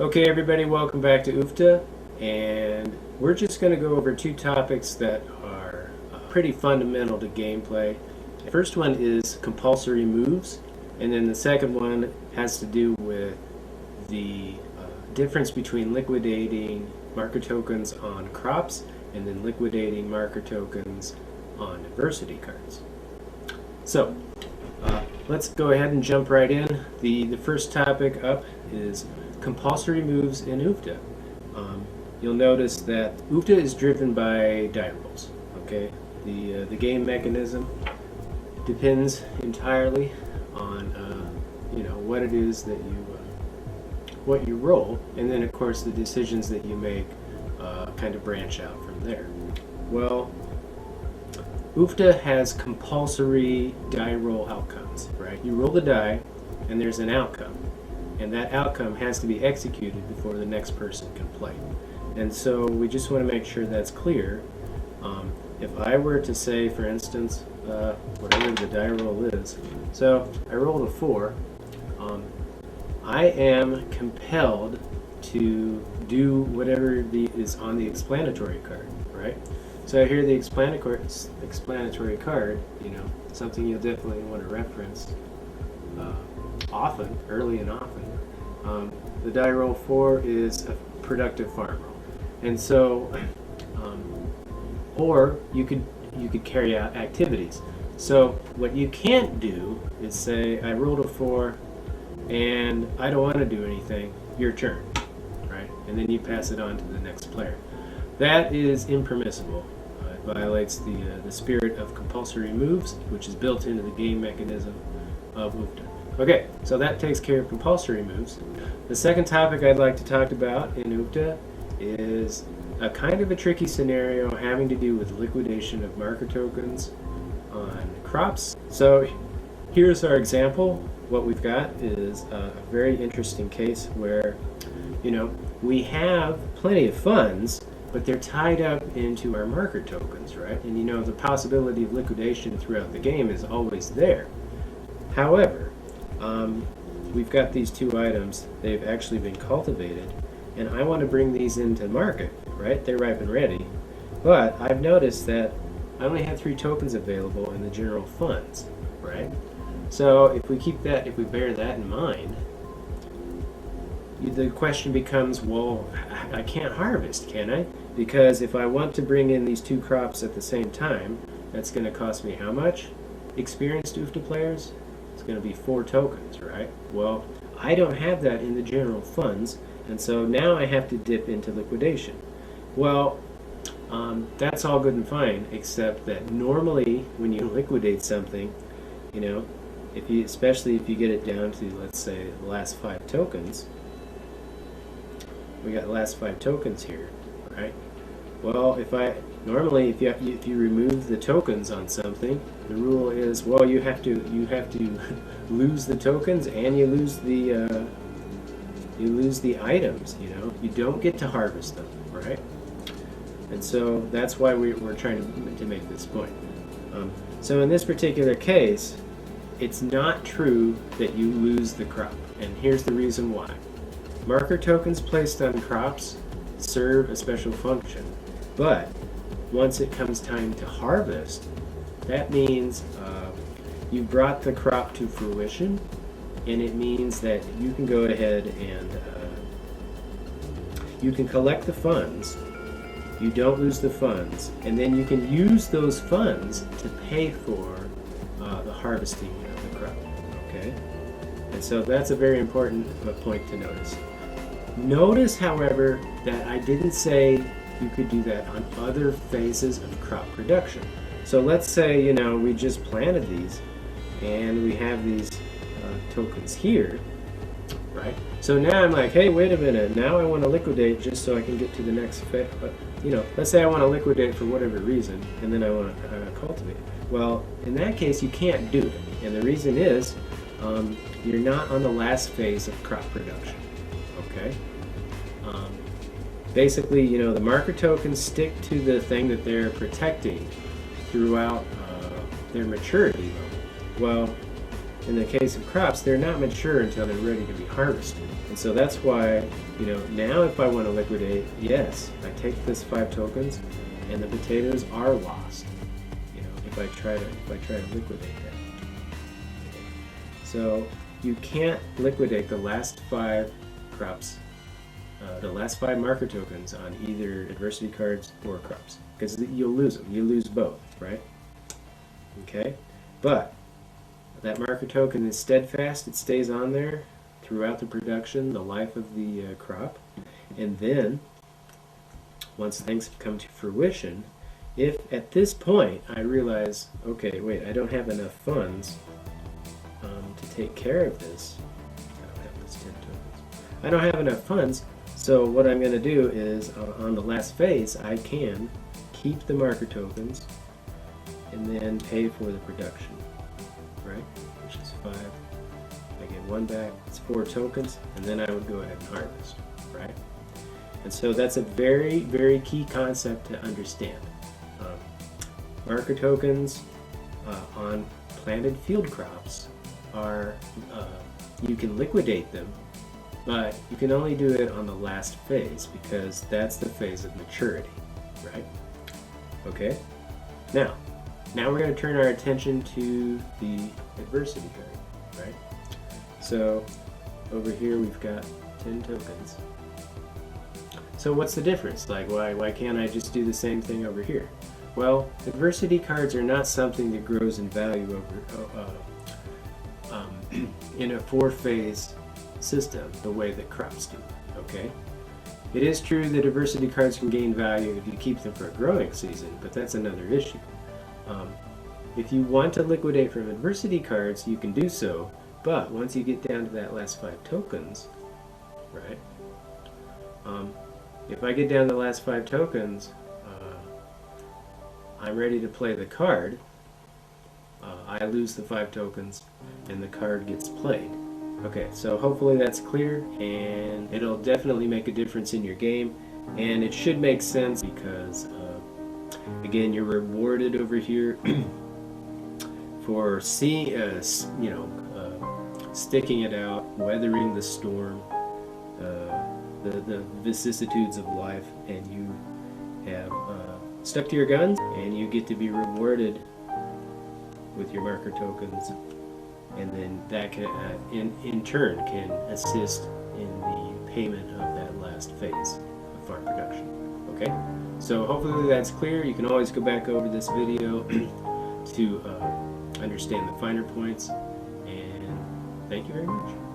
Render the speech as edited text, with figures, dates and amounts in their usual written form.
Okay, everybody, welcome back to OOFDAH, and we're just going to go over two topics that are pretty fundamental to gameplay. The first one is compulsory moves, and then the second one has to do with the difference between liquidating marker tokens on crops and then liquidating marker tokens on adversity cards. So, let's go ahead and jump right in. The first topic up is compulsory moves in OOFDAH. You'll notice that OOFDAH is driven by die rolls. Okay, the game mechanism depends entirely on what it is that what you roll, and then of course the decisions that you make kind of branch out from there. Well, OOFDAH has compulsory die roll outcomes, right? You roll the die, and there's an outcome. And that outcome has to be executed before the next person can play. And so we just want to make sure that's clear. If I were to say, for instance, whatever the die roll is, so I rolled a 4, I am compelled to do whatever is on the explanatory card, right? So here the explanatory card, something you'll definitely want to reference often, early and often. The die roll 4 is a productive farm roll, and so, or you could carry out activities. So what you can't do is say, I rolled a 4, and I don't want to do anything. Your turn, right? And then you pass it on to the next player. That is impermissible. It violates the spirit of compulsory moves, which is built into the game mechanism of OOFDAH. Okay, so that takes care of compulsory moves. The second topic I'd like to talk about in OOFDAH is a kind of a tricky scenario having to do with liquidation of marker tokens on crops. So here's our example. What we've got is a very interesting case where, we have plenty of funds, but they're tied up into our marker tokens, right? And the possibility of liquidation throughout the game is always there. However, we've got these two items. They've actually been cultivated, and I want to bring these into market, right? They're ripe and ready. But I've noticed that I only have 3 tokens available in the general funds, right? So if we bear that in mind, the question becomes, well, I can't harvest, can I? Because if I want to bring in these 2 crops at the same time, that's going to cost me how much? Experienced OOFDAH players? It's going to be 4 tokens, right? Well, I don't have that in the general funds, and so now I have to dip into liquidation. Well, that's all good and fine, except that normally when you liquidate something, especially if you get it down to, let's say, the last 5 tokens, we got the last 5 tokens here, right? Well, if you remove the tokens on something, the rule is, well, you have to lose the tokens and you lose the items. You don't get to harvest them, right? And so that's why we're trying to make this point. So in this particular case, it's not true that you lose the crop, and here's the reason why. Marker tokens placed on crops serve a special function, but once it comes time to harvest, that means you brought the crop to fruition, and it means that you can go ahead and you can collect the funds, you don't lose the funds, and then you can use those funds to pay for the harvesting of the crop, okay? And so that's a very important point to notice. Notice, however, that I didn't say you could do that on other phases of crop production. So let's say, we just planted these, and we have these tokens here, right? So now I'm like, hey, wait a minute, now I want to liquidate just so I can get to the next phase. But, let's say I want to liquidate for whatever reason, and then I want to cultivate. Well, in that case, you can't do it. And the reason is, you're not on the last phase of crop production, okay? Basically, the marker tokens stick to the thing that they're protecting throughout their maturity level. Well, in the case of crops, they're not mature until they're ready to be harvested. And so that's why, now if I want to liquidate, yes, I take this 5 tokens and the potatoes are lost. If I try to liquidate that. So you can't liquidate the last 5 crops, the last 5 marker tokens on either adversity cards or crops, because you'll lose them. You lose both, right? Okay, but that marker token is steadfast. It stays on there throughout the production, the life of the crop, and then once things come to fruition, if at this point I realize, okay, wait, I don't have enough funds to take care of this. I don't have those 10 tokens. I don't have enough funds, so what I'm going to do is on the last phase, I can keep the marker tokens and then pay for the production, right? Which is 5. I get 1 back, it's 4 tokens, and then I would go ahead and harvest, right? And so that's a very, very key concept to understand. Marker tokens on planted field crops are, you can liquidate them, but you can only do it on the last phase because that's the phase of maturity, right? Okay? Now we're going to turn our attention to the adversity card, right? So over here we've got 10 tokens. So what's the difference? Like, why can't I just do the same thing over here? Well, adversity cards are not something that grows in value over in a 4-phase system the way that crops do. Okay, it is true that adversity cards can gain value if you keep them for a growing season, but that's another issue. If you want to liquidate from adversity cards, you can do so, but once you get down to that last 5 tokens, right? If I get down to the last 5 tokens, I'm ready to play the card. I lose the 5 tokens and the card gets played. Okay, so hopefully that's clear, and it'll definitely make a difference in your game, and it should make sense because again, you're rewarded over here for seeing sticking it out, weathering the storm, the vicissitudes of life, and you have stuck to your guns, and you get to be rewarded with your marker tokens, and then that can, in turn can assist in the payment of that last phase of farm production. Okay, so hopefully that's clear. You can always go back over this video to understand the finer points, and thank you very much.